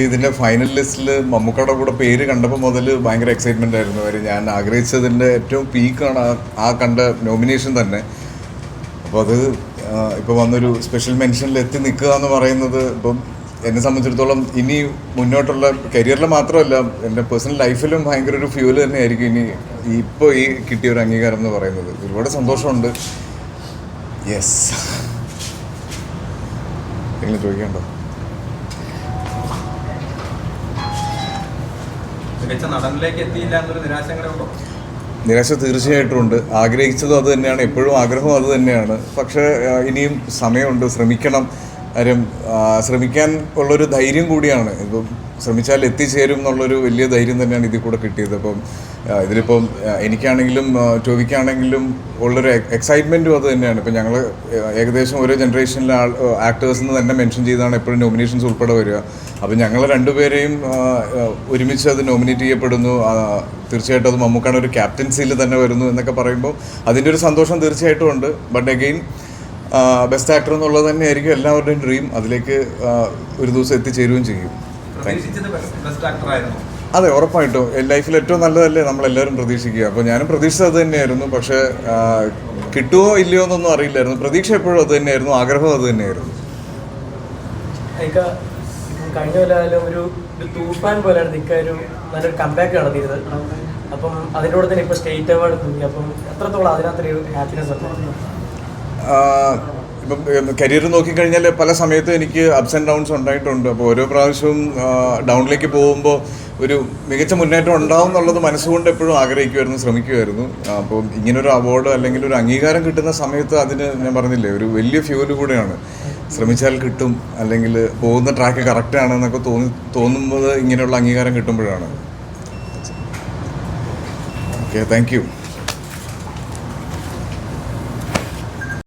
ഇതിൻ്റെ ഫൈനൽ ലിസ്റ്റിൽ മമ്മൂക്കയുടെ കൂടെ പേര് കണ്ടപ്പോൾ മുതൽ ഭയങ്കര എക്സൈറ്റ്മെൻ്റ് ആയിരുന്നു. കാര്യം ഞാൻ ആഗ്രഹിച്ചതിൻ്റെ ഏറ്റവും പീക്കാണ് ആ കണ്ട നോമിനേഷൻ തന്നെ. അപ്പോൾ അത് ഇപ്പോൾ വന്നൊരു സ്പെഷ്യൽ മെൻഷനിൽ എത്തി നിൽക്കുക എന്ന് പറയുന്നത് ഇപ്പം എന്നെ സംബന്ധിച്ചിടത്തോളം ഇനി മുന്നോട്ടുള്ള കരിയറിൽ മാത്രമല്ല എൻ്റെ പേഴ്സണൽ ലൈഫിലും ഭയങ്കര ഒരു ഫ്യൂല് തന്നെയായിരിക്കും ഇനി ഇപ്പോൾ ഈ കിട്ടിയ ഒരു അംഗീകാരം എന്ന് പറയുന്നത്. ഒരുപാട് സന്തോഷമുണ്ട്. യെസ്. എങ്ങനെ ചോദിക്കണ്ടോ? നിരാശ തീർച്ചയായിട്ടും ഉണ്ട്. ആഗ്രഹിച്ചതും അത് തന്നെയാണ്, എപ്പോഴും ആഗ്രഹവും അത് തന്നെയാണ്. പക്ഷേ ഇനിയും സമയമുണ്ട്, ശ്രമിക്കണം. കാര്യം ശ്രമിക്കാൻ ഉള്ളൊരു ധൈര്യം കൂടിയാണ്. ഇപ്പം ശ്രമിച്ചാൽ എത്തിച്ചേരും എന്നുള്ളൊരു വലിയ ധൈര്യം തന്നെയാണ് ഇതിൽ കൂടെ കിട്ടിയത്. അപ്പം ഇതിലിപ്പം എനിക്കാണെങ്കിലും ടോവിക്കാണെങ്കിലും ഉള്ളൊരു എക്സൈറ്റ്മെൻറ്റും അത് തന്നെയാണ്. ഇപ്പം ഞങ്ങൾ ഏകദേശം ഓരോ ജനറേഷനിലെ ആക്ടേഴ്സിന് തന്നെ മെൻഷൻ ചെയ്താണ് എപ്പോഴും നോമിനേഷൻസ് ഉൾപ്പെടെ വരിക. അപ്പം ഞങ്ങൾ രണ്ടുപേരെയും ഒരുമിച്ച് അത് നോമിനേറ്റ് ചെയ്യപ്പെടുന്നു. തീർച്ചയായിട്ടും അത് മമ്മൂക്കാണ് ഒരു ക്യാപ്റ്റൻസിയിൽ തന്നെ വരുന്നു എന്നൊക്കെ പറയുമ്പോൾ അതിൻ്റെ ഒരു സന്തോഷം തീർച്ചയായിട്ടും ഉണ്ട്. ബട്ട് അഗെയിൻ ബെസ്റ്റ് ആക്ടർ എന്നുള്ളത് തന്നെയായിരിക്കും എല്ലാവരുടെയും ഡ്രീം. അതിലേക്ക് ഒരു ദിവസം എത്തിച്ചേരുകയും ചെയ്യും. അതെ, ഉറപ്പായിട്ടും ലൈഫിൽ ഏറ്റവും നല്ലതല്ലേ നമ്മളെല്ലാവരും പ്രതീക്ഷിക്കുക. അപ്പോൾ ഞാനും പ്രതീക്ഷിച്ചത് അത് തന്നെയായിരുന്നു. പക്ഷേ കിട്ടുമോ ഇല്ലയോ എന്നൊന്നും അറിയില്ലായിരുന്നു. പ്രതീക്ഷ എപ്പോഴും അത് തന്നെയായിരുന്നു, ആഗ്രഹം അത് തന്നെയായിരുന്നു. കഴിഞ്ഞ കൊല്ലം ഒരു തൂഫാൻ പോലെയാണ് ഒരു നല്ലൊരു കമ്പാക്ക് നടത്തിയത്. അപ്പം അതിൻ്റെ കൂടെ തന്നെ ഇപ്പോൾ സ്റ്റേറ്റ് അവാർഡ് തൂങ്ങി. അപ്പം എത്രത്തോളം അതിനകത്തൊരു ഹാപ്പിനെസ് ഉണ്ട്? ഇപ്പം കരിയർ നോക്കിക്കഴിഞ്ഞാൽ പല സമയത്തും എനിക്ക് അപ്സ് ആൻഡ് ഡൗൺസ് ഉണ്ടായിട്ടുണ്ട്. അപ്പോൾ ഓരോ പ്രാവശ്യവും ഡൗണിലേക്ക് പോകുമ്പോൾ ഒരു മികച്ച മുന്നേറ്റം ഉണ്ടാവും എന്നുള്ളത് മനസ്സുകൊണ്ട് എപ്പോഴും ആഗ്രഹിക്കുമായിരുന്നു, ശ്രമിക്കുമായിരുന്നു. അപ്പോൾ ഇങ്ങനൊരു അവാർഡ് അല്ലെങ്കിൽ ഒരു അംഗീകാരം കിട്ടുന്ന സമയത്ത് അതിന് ഞാൻ പറഞ്ഞില്ലേ ഒരു വലിയ ഫ്യൂല് കൂടെയാണ്. ശ്രമിച്ചാൽ കിട്ടും, അല്ലെങ്കിൽ പോകുന്ന ട്രാക്ക് കറക്റ്റാണ് എന്നൊക്കെ തോന്നുന്നത് ഇങ്ങനെയുള്ള അംഗീകാരം കിട്ടുമ്പോഴാണ്. Okay, thank you.